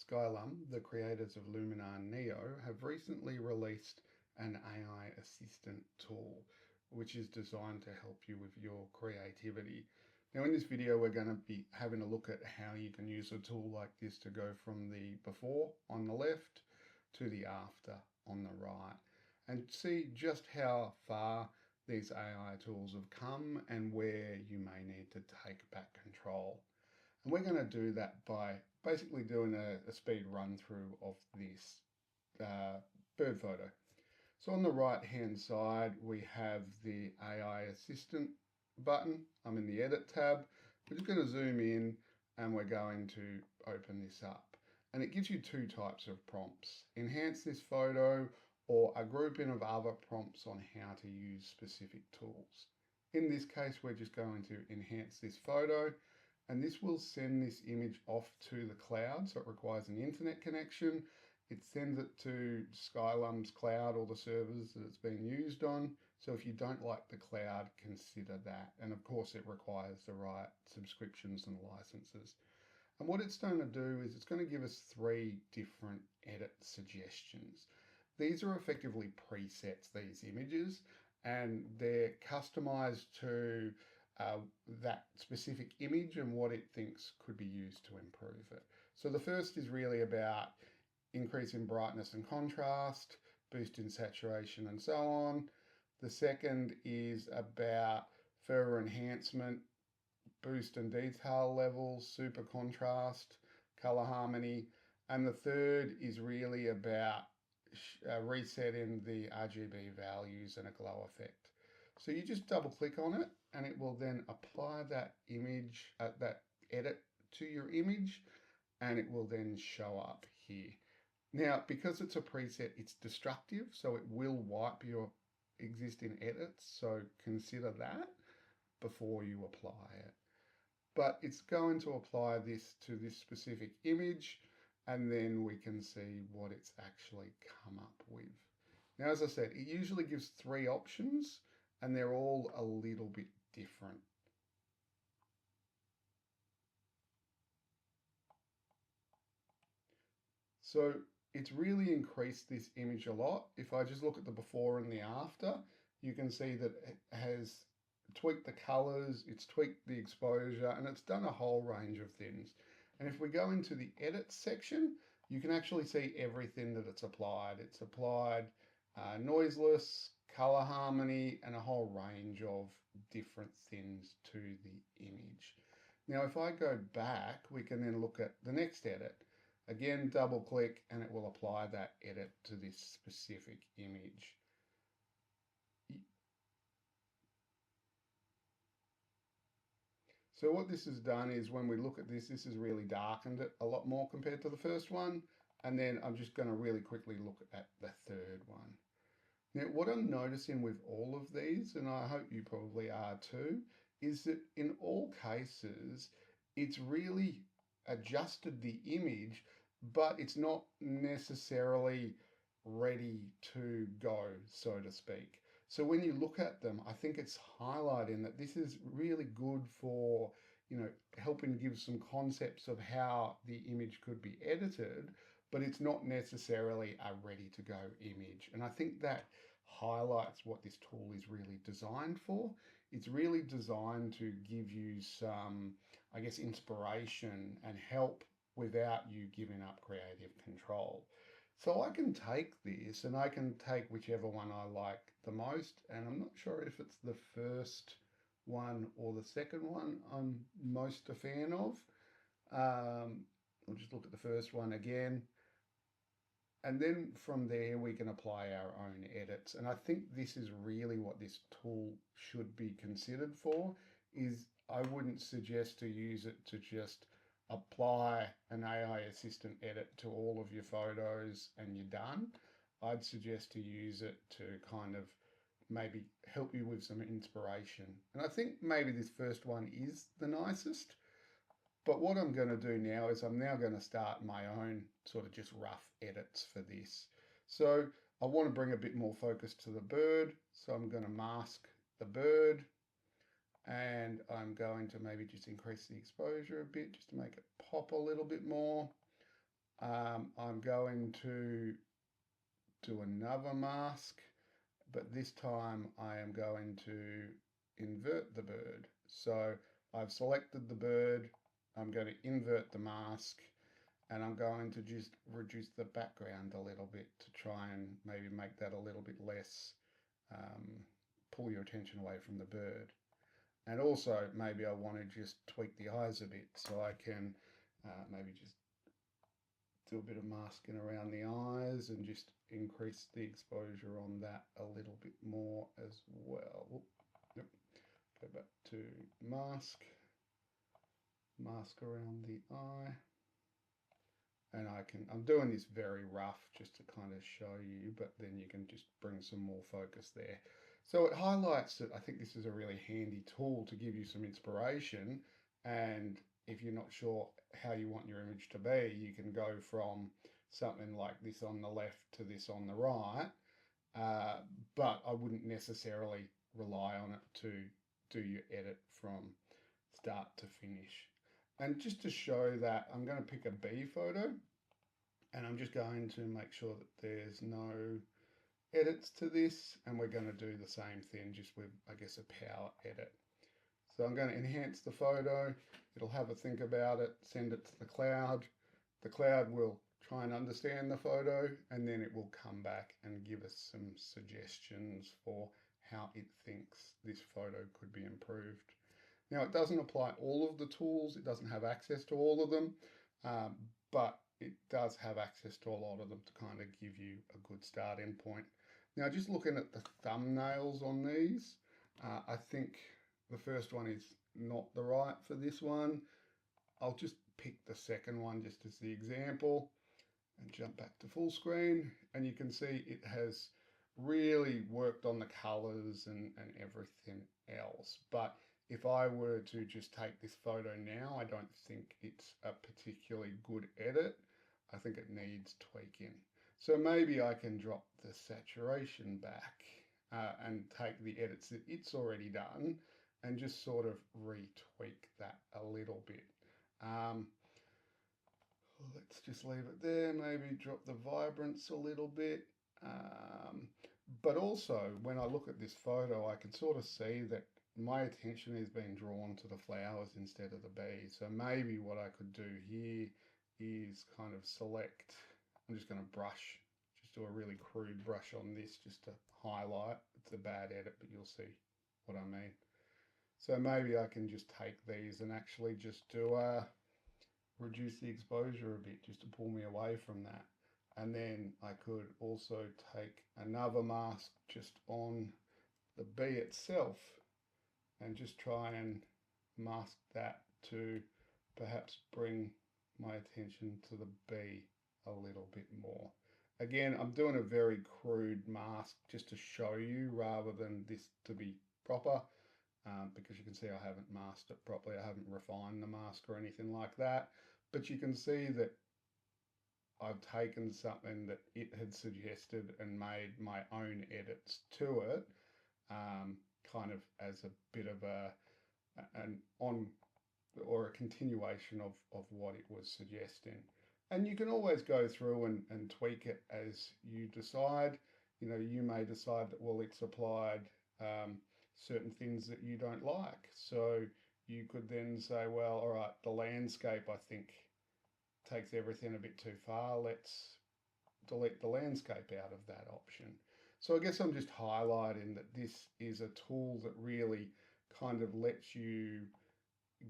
Skylum, the creators of Luminar Neo, have recently released an AI assistant tool, which is designed to help you with your creativity. Now in this video, we're going to be having a look at how you can use a tool like this to go from the before on the left to the after on the right, and see just how far these AI tools have come and where you may need to take back control. And we're going to do that by basically doing a speed run through of this bird photo. So on the right hand side, we have the AI assistant button. I'm in the edit tab. We're just going to zoom in and we're going to open this up. And it gives you two types of prompts: enhance this photo, or a grouping of other prompts on how to use specific tools. In this case, we're just going to enhance this photo, and this will send this image off to the cloud. So it requires an internet connection. It sends it to Skylum's cloud or the servers that it's being used on. So if you don't like the cloud, consider that. And of course, it requires the right subscriptions and licenses. And what it's going to do is it's going to give us 3 different edit suggestions. These are effectively presets, these images, and they're customized to that specific image and what it thinks could be used to improve it. So the first is really about increasing brightness and contrast, boosting saturation, and so on. The second is about further enhancement, boost and detail levels, super contrast, color harmony. And the third is really about resetting the RGB values and a glow effect. So you just double click on it and it will then apply that image, that edit to your image, and it will then show up here. Now, because it's a preset, it's destructive, so it will wipe your existing edits. So consider that before you apply it. But it's going to apply this to this specific image, and then we can see what it's actually come up with. Now, as I said, it usually gives 3 options, and they're all a little bit different. So it's really increased this image a lot. If I just look at the before and the after, you can see that it has tweaked the colors, it's tweaked the exposure, and it's done a whole range of things. And if we go into the edit section, you can actually see everything that it's applied. It's applied noiseless, color harmony, and a whole range of different things to the image. Now, if I go back, we can then look at the next edit. Again, double click and it will apply that edit to this specific image. So what this has done is when we look at this, this has really darkened it a lot more compared to the first one. And then I'm just going to really quickly look at the third one. Now, what I'm noticing with all of these, and I hope you probably are too, is that in all cases, it's really adjusted the image, but it's not necessarily ready to go, so to speak. So when you look at them, I think it's highlighting that this is really good for, helping give some concepts of how the image could be edited, but it's not necessarily a ready to go image. And I think that highlights what this tool is really designed for. It's really designed to give you some, I guess, inspiration and help without you giving up creative control. So I can take this and I can take whichever one I like the most. And I'm not sure if it's the first one or the second one I'm most a fan of. We'll just look at the first one again. And then from there, we can apply our own edits. And I think this is really what this tool should be considered for, is I wouldn't suggest to use it to just apply an AI assistant edit to all of your photos and you're done. I'd suggest to use it to kind of maybe help you with some inspiration. And I think maybe this first one is the nicest. But what I'm going to do now is I'm now going to start my own sort of just rough edits for this. So I want to bring a bit more focus to the bird. So I'm going to mask the bird. And I'm going to maybe just increase the exposure a bit just to make it pop a little bit more. I'm going to do another mask, but this time I am going to invert the bird. So I've selected the bird, I'm going to invert the mask, and I'm going to just reduce the background a little bit to try and maybe make that a little bit less, pull your attention away from the bird. And also maybe I want to just tweak the eyes a bit, so I can maybe just do a bit of masking around the eyes and just increase the exposure on that a little bit more as well. Yep. Go back to mask around the eye. And I'm doing this very rough just to kind of show you, but then you can just bring some more focus there. So it highlights that I think this is a really handy tool to give you some inspiration. And if you're not sure how you want your image to be, you can go from something like this on the left to this on the right. But I wouldn't necessarily rely on it to do your edit from start to finish. And just to show that, I'm going to pick a B photo, and I'm just going to make sure that there's no edits to this, and we're going to do the same thing just with, I guess, a power edit. So I'm going to enhance the photo, it'll have a think about it, send it to the cloud will try and understand the photo, and then it will come back and give us some suggestions for how it thinks this photo could be improved. Now, it doesn't apply all of the tools, it doesn't have access to all of them, but it does have access to a lot of them to kind of give you a good starting point. Now, just looking at the thumbnails on these, I think the first one is not the right for this one. I'll just pick the second one just as the example and jump back to full screen, and you can see it has really worked on the colors and everything else. But if I were to just take this photo now, I don't think it's a particularly good edit. I think it needs tweaking. So maybe I can drop the saturation back and take the edits that it's already done and just sort of retweak that a little bit. Let's just leave it there, maybe drop the vibrance a little bit. But also, when I look at this photo, I can sort of see that my attention is being drawn to the flowers instead of the bees. So maybe what I could do here is kind of select, I'm just going to brush, just do a really crude brush on this just to highlight. It's a bad edit, but you'll see what I mean. So maybe I can just take these and actually just do reduce the exposure a bit just to pull me away from that. And then I could also take another mask just on the bee itself and just try and mask that to perhaps bring my attention to the bee a little bit more. Again, I'm doing a very crude mask just to show you rather than this to be proper, because you can see I haven't masked it properly. I haven't refined the mask or anything like that. But you can see that I've taken something that it had suggested and made my own edits to it, kind of as a bit of an on or a continuation of what it was suggesting. And you can always go through and tweak it as you decide. You know, you may decide that, well, it's applied certain things that you don't like. So you could then say, well, all right, the landscape, I think, takes everything a bit too far. Let's delete the landscape out of that option. So I guess I'm just highlighting that this is a tool that really kind of lets you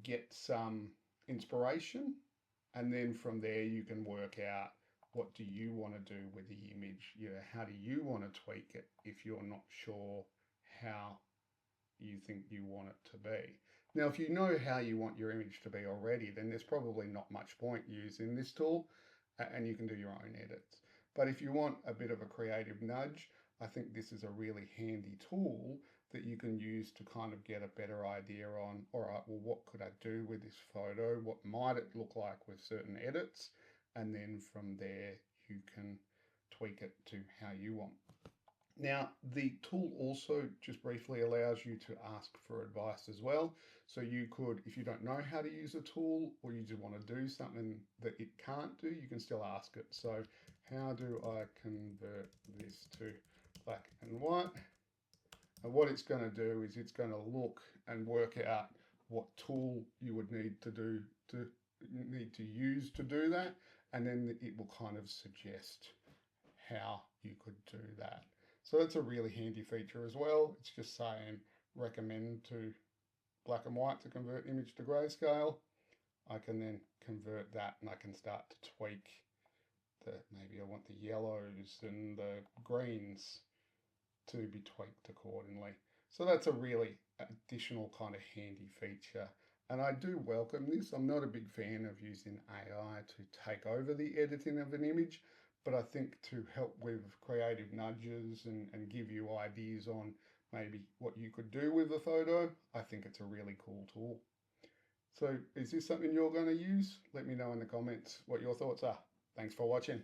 get some inspiration, and then from there you can work out what do you want to do with the image. You know, how do you want to tweak it if you're not sure how you think you want it to be. Now, if you know how you want your image to be already, then there's probably not much point using this tool, and you can do your own edits. But if you want a bit of a creative nudge, I think this is a really handy tool that you can use to kind of get a better idea on, all right, well, what could I do with this photo? What might it look like with certain edits? And then from there, you can tweak it to how you want. Now, the tool also just briefly allows you to ask for advice as well. So you could, if you don't know how to use a tool or you just want to do something that it can't do, you can still ask it. So how do I convert this to black and white? And what it's going to do is it's going to look and work out what tool you would need to use to do that, and then it will kind of suggest how you could do that. So that's a really handy feature as well. It's just saying recommend to black and white to convert image to grayscale. I can then convert that and I can start to tweak maybe I want the yellows and the greens to be tweaked accordingly. So that's a really additional kind of handy feature. And I do welcome this. I'm not a big fan of using AI to take over the editing of an image, but I think to help with creative nudges and give you ideas on maybe what you could do with a photo, I think it's a really cool tool. So is this something you're going to use? Let me know in the comments what your thoughts are. Thanks for watching.